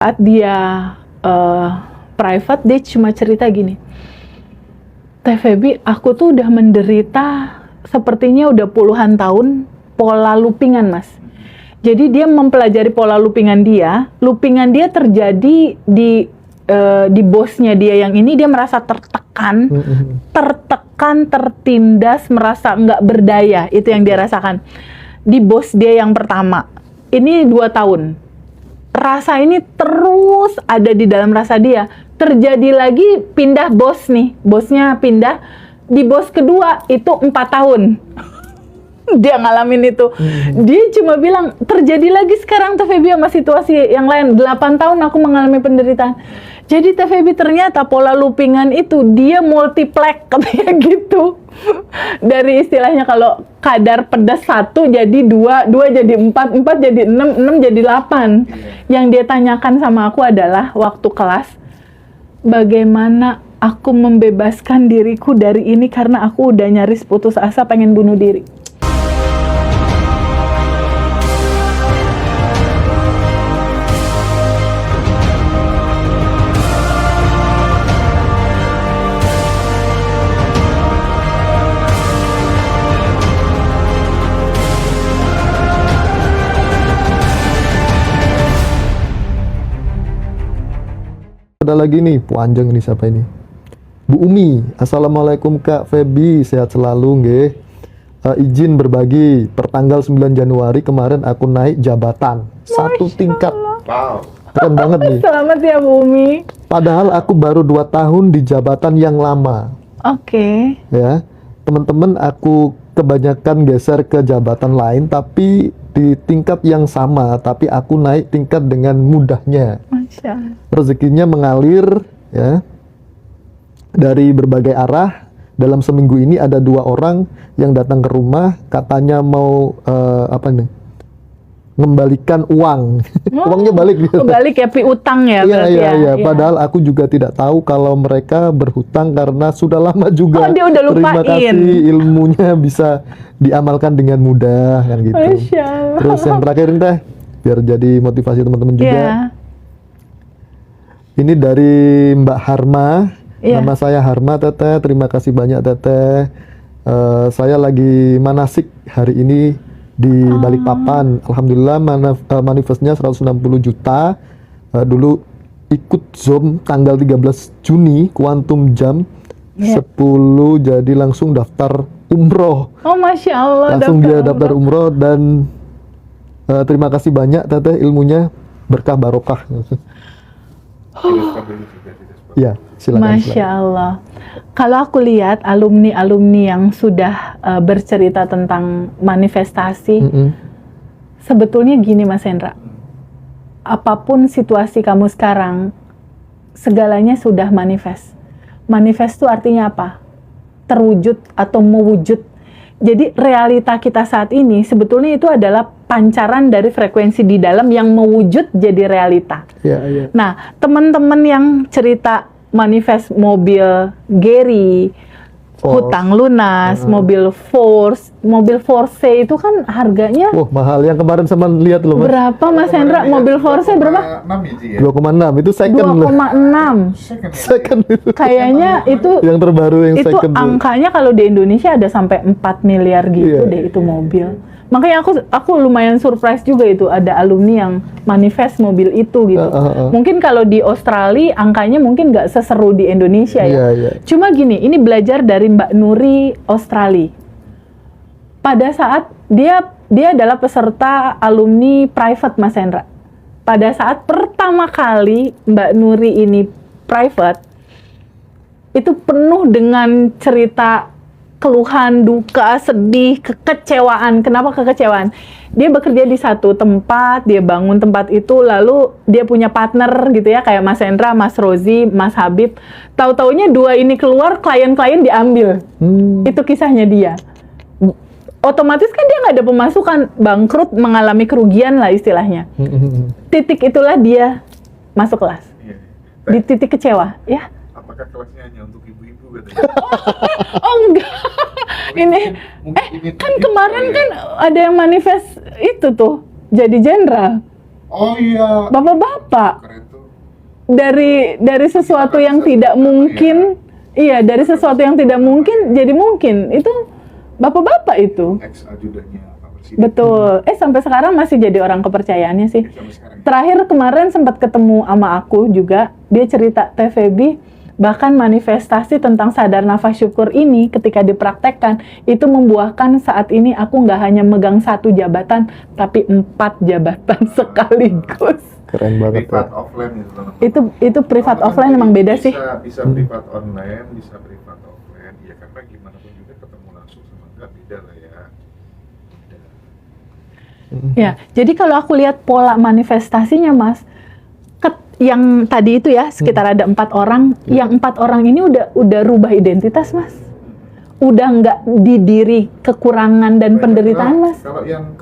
Saat dia private, dia cuma cerita gini, Teh Feby, aku tuh udah menderita sepertinya udah puluhan tahun pola loopingan, Mas. Jadi dia mempelajari pola loopingan dia terjadi di bosnya dia yang ini, dia merasa tertekan, tertindas, merasa nggak berdaya, itu yang dia rasakan. Di bos dia yang pertama, ini 2 tahun. Rasa ini terus ada di dalam rasa dia. Terjadi lagi, pindah bos nih, bosnya pindah. Di bos kedua itu 4 tahun. Dia ngalamin itu. Dia cuma bilang, terjadi lagi sekarang Teh Feby sama situasi yang lain. 8 tahun aku mengalami penderitaan. Jadi Teh Feby ternyata pola loopingan itu dia multiplex katanya gitu. Dari istilahnya kalau kadar pedas 1 jadi 2 jadi 4 jadi 6 jadi 8. Yang dia tanyakan sama aku adalah waktu kelas, bagaimana aku membebaskan diriku dari ini karena aku udah nyaris putus asa pengen bunuh diri. Ada lagi nih, panjang ini siapa ini? Bu Umi, Assalamualaikum Kak Feby, sehat selalu nggih. Izin berbagi, pertanggal 9 Januari kemarin aku naik jabatan, 1 tingkat. Wow. Keren banget nih. Selamat ya Bu Umi. Padahal aku baru 2 tahun di jabatan yang lama. Oke. Ya, teman-teman aku kebanyakan geser ke jabatan lain, tapi di tingkat yang sama, tapi aku naik tingkat dengan mudahnya. Masya Allah. Rezekinya mengalir ya dari berbagai arah. Dalam seminggu ini ada 2 orang yang datang ke rumah, katanya mau mengembalikan uang. Uangnya balik gitu. Balik ya, piutang ya Iya, berarti iya, ya. iya. Padahal aku juga tidak tahu kalau mereka berhutang karena sudah lama juga. Oh, dia udah Terima lupain. kasih, ilmunya bisa diamalkan dengan mudah kan gitu. Masya Allah. Terus yang terakhir nih Teh, biar jadi motivasi teman-teman juga. Iya. Ini dari Mbak Harma. Iya. Nama saya Harma Teteh. Terima kasih banyak Teteh. Saya lagi manasik hari ini di Balikpapan. Alhamdulillah manifestnya 160 juta. Dulu ikut Zoom tanggal 13 Juni Quantum Jam. Iya. 10 jadi langsung daftar umroh. Oh Masya Allah. Langsung dia daftar umroh dan terima kasih banyak Teteh, ilmunya berkah barokah. Ya, silakan. Masya Allah. Kalau aku lihat alumni-alumni yang sudah bercerita tentang manifestasi, sebetulnya gini Mas Hendra, apapun situasi kamu sekarang, segalanya sudah manifest. Manifest itu artinya apa? Terwujud atau mewujud. Jadi realita kita saat ini sebetulnya itu adalah pancaran dari frekuensi di dalam yang mewujud jadi realita. Ya, ya. Nah, teman-teman yang cerita manifest mobil Gary, hutang lunas, mobil Force itu kan harganya Wah, mahal. Yang kemarin sama lihat loh, Mas. berapa Mas Hendra? Mobil Force berapa? 6 ya? 2,6 itu second loh. 2,6. Second itu. Kayaknya itu Yang terbaru yang itu second. tuh. angkanya kalau di Indonesia ada sampai 4 miliar gitu Iya, deh itu iya, mobil. Makanya aku lumayan surprise juga itu ada alumni yang manifest mobil itu gitu. Mungkin kalau di Australia angkanya mungkin nggak seseru di Indonesia ya. Iya, iya. Cuma gini, ini belajar dari Mbak Nuri Australia. Pada saat dia adalah peserta alumni private Mas Hendra. Pada saat pertama kali Mbak Nuri ini private, itu penuh dengan cerita keluhan, duka, sedih, kekecewaan. Kenapa kekecewaan? Dia bekerja di satu tempat, dia bangun tempat itu, lalu dia punya partner gitu ya, kayak Mas Hendra, Mas Rozi, Mas Habib. Tahu-taunya 2 ini keluar, klien-klien diambil. Itu kisahnya dia. Otomatis kan dia nggak ada pemasukan, bangkrut, mengalami kerugian lah istilahnya. Titik itulah dia masuk kelas. Di titik kecewa, ya. Apakah kelasnya hanya untuk ibu-ibu katanya? Oh enggak, ini kan kemarin kan ada yang manifest itu tuh jadi jenderal. Oh iya. Bapak-bapak. Keren tuh. dari sesuatu yang tidak mungkin, iya, dari sesuatu yang tidak mungkin jadi mungkin. Itu bapak-bapak itu. Ex ajudannya Pak Presiden. Betul. Sampai sekarang masih jadi orang kepercayaannya sih. Sampai sekarang. Terakhir kemarin sempat ketemu sama aku juga, dia cerita, Teh Feby, bahkan manifestasi tentang sadar nafas syukur ini ketika dipraktekkan, itu membuahkan saat ini aku nggak hanya megang 1 jabatan, tapi 4 jabatan sekaligus. Keren banget Privat ya. offline itu teman-teman. Itu privat Kalau offline kan emang beda bisa, sih. Bisa privat online, bisa privat offline. Ya karena gimana pun juga ketemu langsung sama enggak beda lah ya. Beda. Ya, jadi kalau aku lihat pola manifestasinya, Mas, yang tadi itu ya sekitar ada 4 orang, yang 4 orang ini udah rubah identitas, Mas. Udah nggak di diri kekurangan dan penderitaan, Mas. Kalau yang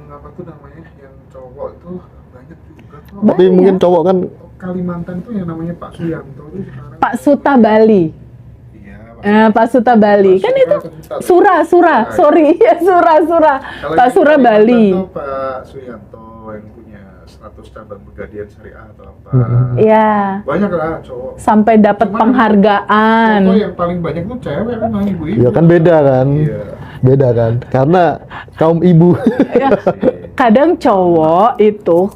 apa tuh namanya, yang cowok itu banyak juga kok. Tapi Banyak. mungkin cowok kan Kalimantan tuh yang namanya Pak Suyanto tuh sekarang. Pak Suta Bali. Iya, Pak Suta Bali. Kan itu Sura, sorry, ya Sura. Kalau Pak yang Sura Kalimantan Bali. tuh Pak Suyanto yang punya 100 cabang Pegadaian Syariah atau apa. Ya, Banyak lah cowok. sampai dapat Cuman penghargaan. Contoh yang paling banyak tuh cewek kan, ibu-ibu. ya kan beda kan. Iya. Beda kan. Karena kaum ibu. Ya, kadang cowok itu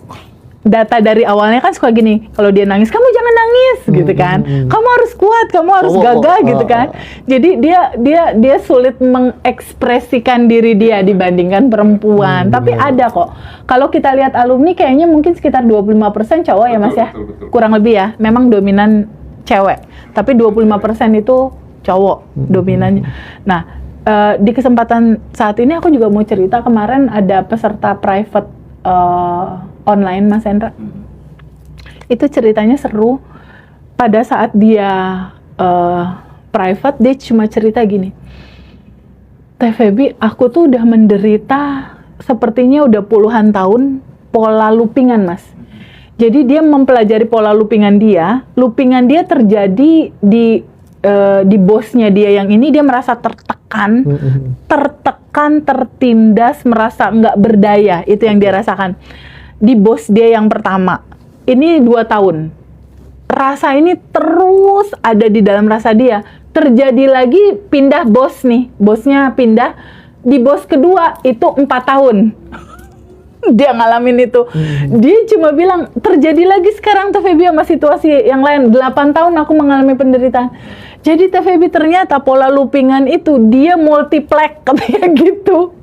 data dari awalnya kan suka gini, kalau dia nangis, kamu jangan nangis gitu kan, kamu harus kuat, kamu harus Cowok, gagah gitu kan. Jadi dia sulit mengekspresikan diri dia dibandingkan perempuan. Tapi ada kok. Kalau kita lihat alumni kayaknya mungkin sekitar 25% cowok ya, Mas ya. Betul. Kurang lebih ya. Memang dominan cewek. Tapi 25% itu cowok dominannya. Nah, di kesempatan saat ini aku juga mau cerita, kemarin ada peserta private online, Mas Hendra. Itu ceritanya seru. Pada saat dia private, dia cuma cerita gini, Teh Feby, aku tuh udah menderita sepertinya udah puluhan tahun pola loopingan, Mas. Jadi dia mempelajari pola loopingan dia terjadi di bosnya dia yang ini, dia merasa tertekan, tertindas, merasa nggak berdaya. Itu yang dia rasakan. Di bos dia yang pertama, ini 2 tahun. Rasa ini terus ada di dalam rasa dia. Terjadi lagi, pindah bos nih. Bosnya pindah. Di bos kedua, itu 4 tahun. Dia ngalamin itu. Dia cuma bilang, terjadi lagi sekarang Teh Feby sama situasi yang lain. 8 tahun aku mengalami penderitaan. Jadi Teh Feby ternyata pola loopingan itu dia multiplek katanya gitu.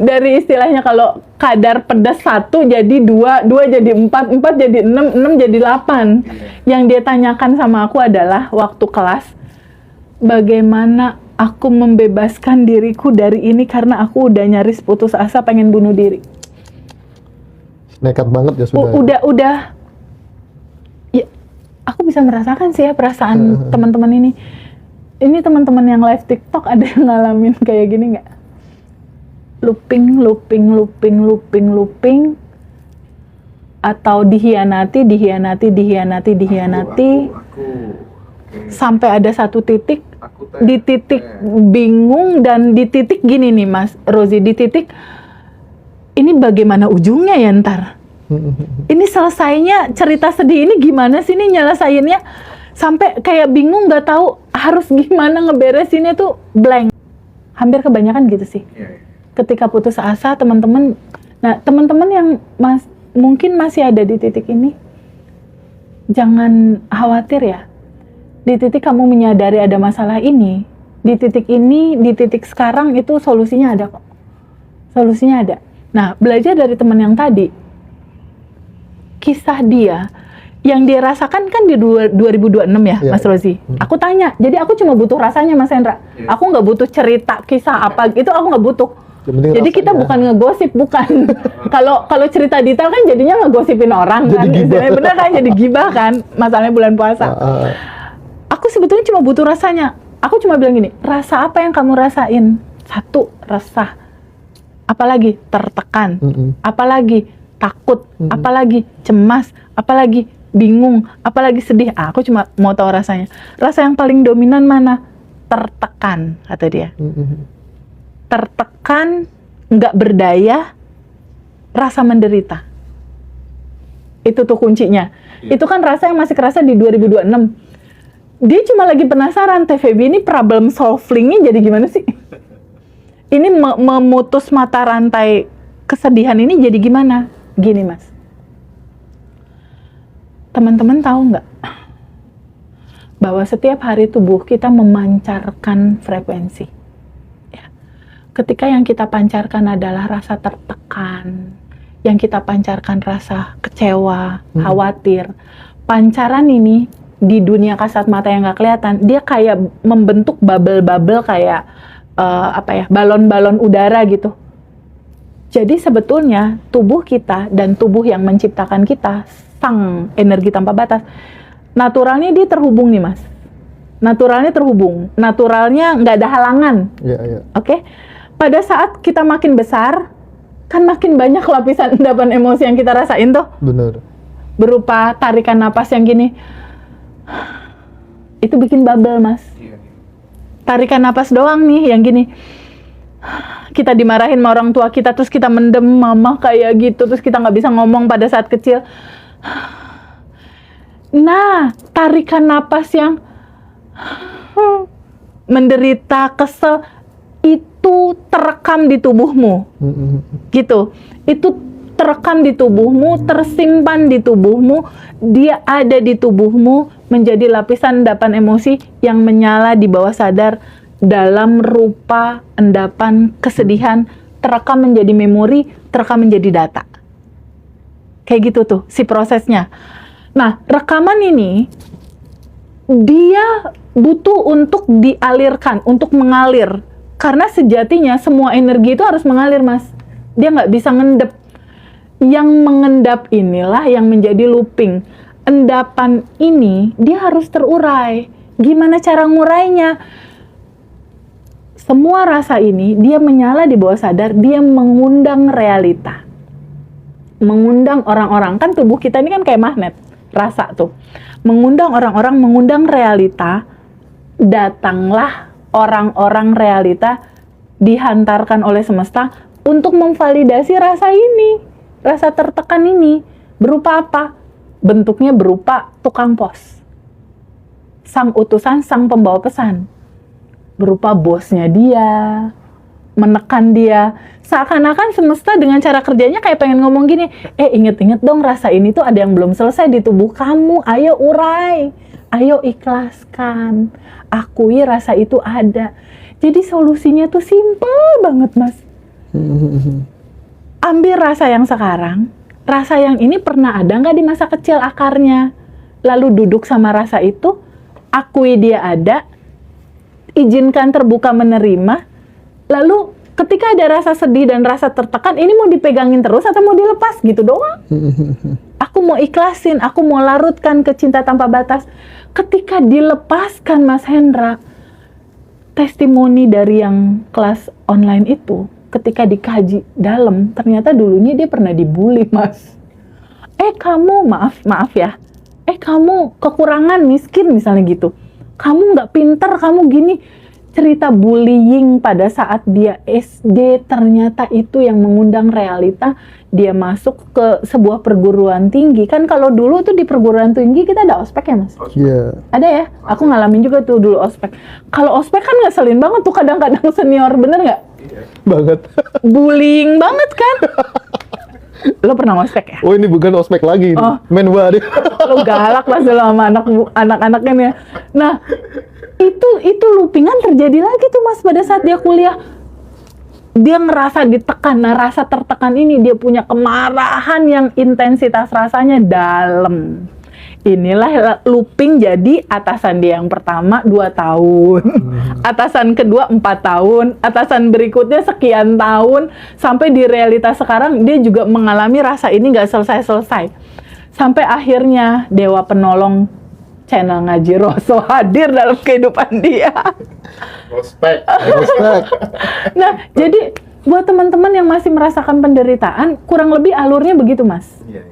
Dari istilahnya kalau kadar pedas 1 jadi 2 jadi 4 jadi 6 jadi 8. Yang dia tanyakan sama aku adalah waktu kelas, bagaimana aku membebaskan diriku dari ini karena aku udah nyaris putus asa pengen bunuh diri. Nekat banget ya sudah. Udah. Ya, aku bisa merasakan sih ya perasaan teman-teman ini. Ini teman-teman yang live TikTok ada yang ngalamin kayak gini nggak? Looping, atau dihianati, Aku. sampai ada satu titik, Aku di titik bingung dan di titik gini nih Mas Rozi, di titik ini bagaimana ujungnya ya ntar? Ini selesainya cerita sedih ini gimana sih nih nyelesainnya? Sampai kayak bingung, nggak tahu harus gimana ngeberesinnya tuh blank. Hampir kebanyakan gitu sih. Ketika putus asa teman-teman. Nah teman-teman yang mungkin masih ada di titik ini, jangan khawatir ya. Di titik kamu menyadari ada masalah ini, di titik ini, di titik sekarang itu solusinya ada kok. Solusinya ada. Nah, belajar dari teman yang tadi, kisah dia, yang dia rasakan kan di 2026 ya, Mas Rozi. Aku tanya, jadi aku cuma butuh rasanya, Mas Hendra. Aku nggak butuh cerita, kisah apa, itu aku nggak butuh. Jadi kita bukan ngegosip, bukan. Kalau cerita detail kan jadinya ngegosipin orang kan. Istilahnya bener kan, jadi gibah kan, masalahnya bulan puasa. Aku sebetulnya cuma butuh rasanya. Aku cuma bilang gini, rasa apa yang kamu rasain? 1, resah. Apalagi tertekan, apalagi takut, apalagi cemas, apalagi bingung, apalagi sedih. Aku cuma mau tahu rasanya. Rasa yang paling dominan mana? Tertekan, kata dia. Tertekan, nggak berdaya, rasa menderita. Itu tuh kuncinya. Itu kan rasa yang masih kerasa di 2026. Dia cuma lagi penasaran, Teh Feby ini problem solving-nya jadi gimana sih? Ini memutus mata rantai kesedihan ini jadi gimana? Gini Mas, teman-teman tahu nggak bahwa setiap hari tubuh kita memancarkan frekuensi. Ya. Ketika yang kita pancarkan adalah rasa tertekan, yang kita pancarkan rasa kecewa, khawatir. Pancaran ini di dunia kasat mata yang nggak kelihatan, dia kayak membentuk bubble-bubble kayak balon-balon udara gitu. Jadi sebetulnya tubuh kita dan tubuh yang menciptakan kita, sang energi tanpa batas, naturalnya dia terhubung nih Mas. Naturalnya terhubung. Naturalnya nggak ada halangan. Iya. Oke? Pada saat kita makin besar, kan makin banyak lapisan endapan emosi yang kita rasain tuh. Benar. Berupa tarikan napas yang gini. Itu bikin bubble Mas. Iya. Tarikan napas doang nih yang gini. Kita dimarahin sama orang tua kita, terus kita mendem, mama kayak gitu, terus kita nggak bisa ngomong pada saat kecil. Nah, tarikan napas yang menderita, kesel, itu terekam di tubuhmu. Gitu. Itu terekam di tubuhmu, tersimpan di tubuhmu, dia ada di tubuhmu, menjadi lapisan endapan emosi yang menyala di bawah sadar dalam rupa endapan kesedihan, terekam menjadi memori, terekam menjadi data. Kayak gitu tuh si prosesnya. Nah, rekaman ini dia butuh untuk dialirkan, untuk mengalir. Karena sejatinya semua energi itu harus mengalir, Mas. Dia nggak bisa ngendep. Yang mengendap inilah yang menjadi looping. Endapan ini dia harus terurai. Gimana cara ngurainya? Semua rasa ini dia menyala di bawah sadar, dia mengundang realita. Mengundang orang-orang, kan tubuh kita ini kan kayak magnet, rasa tuh. Mengundang orang-orang, mengundang realita, datanglah orang-orang realita dihantarkan oleh semesta untuk memvalidasi rasa ini, rasa tertekan ini. Berupa apa? Bentuknya berupa tukang pos. Sang utusan, sang pembawa pesan. Berupa bosnya dia, menekan dia. Seakan-akan semesta dengan cara kerjanya kayak pengen ngomong gini, inget-inget dong rasa ini tuh ada yang belum selesai di tubuh kamu, ayo urai, ayo ikhlaskan, akui rasa itu ada. Jadi solusinya tuh simple banget Mas. Ambil rasa yang sekarang, rasa yang ini pernah ada nggak di masa kecil akarnya, lalu duduk sama rasa itu, akui dia ada, izinkan terbuka menerima, lalu ketika ada rasa sedih dan rasa tertekan, ini mau dipegangin terus atau mau dilepas gitu doang. Aku mau ikhlasin, aku mau larutkan ke cinta tanpa batas. Ketika dilepaskan Mas Hendra, testimoni dari yang kelas online itu, ketika dikaji dalam, ternyata dulunya dia pernah dibully Mas. Kamu, maaf ya, kamu kekurangan, miskin misalnya gitu. Kamu nggak pinter, kamu gini. Cerita bullying pada saat dia SD, ternyata itu yang mengundang realita. Dia masuk ke sebuah perguruan tinggi. Kan kalau dulu tuh di perguruan tinggi kita ada ospek ya Mas? Iya. Ada ya? Aku ngalamin juga tuh dulu ospek. Kalau ospek kan ngeselin banget tuh kadang-kadang senior, bener nggak? Iya. Banget. Bullying banget kan? Lo pernah ospek ya? Oh, ini bukan ospek lagi. Oh. Menwa dia. Lo galak Mas dulu sama anak-anaknya ya. Nah, itu loopingan terjadi lagi tuh Mas pada saat dia kuliah. Dia ngerasa ditekan. Nah, rasa tertekan ini dia punya kemarahan yang intensitas rasanya dalam. Inilah looping, jadi atasan dia yang pertama 2 tahun, atasan kedua 4 tahun, atasan berikutnya sekian tahun, sampai di realitas sekarang dia juga mengalami rasa ini nggak selesai-selesai. Sampai akhirnya Dewa Penolong channel Ngaji Roso hadir dalam kehidupan dia. Prospek. Nah, jadi buat teman-teman yang masih merasakan penderitaan, kurang lebih alurnya begitu Mas. Iya.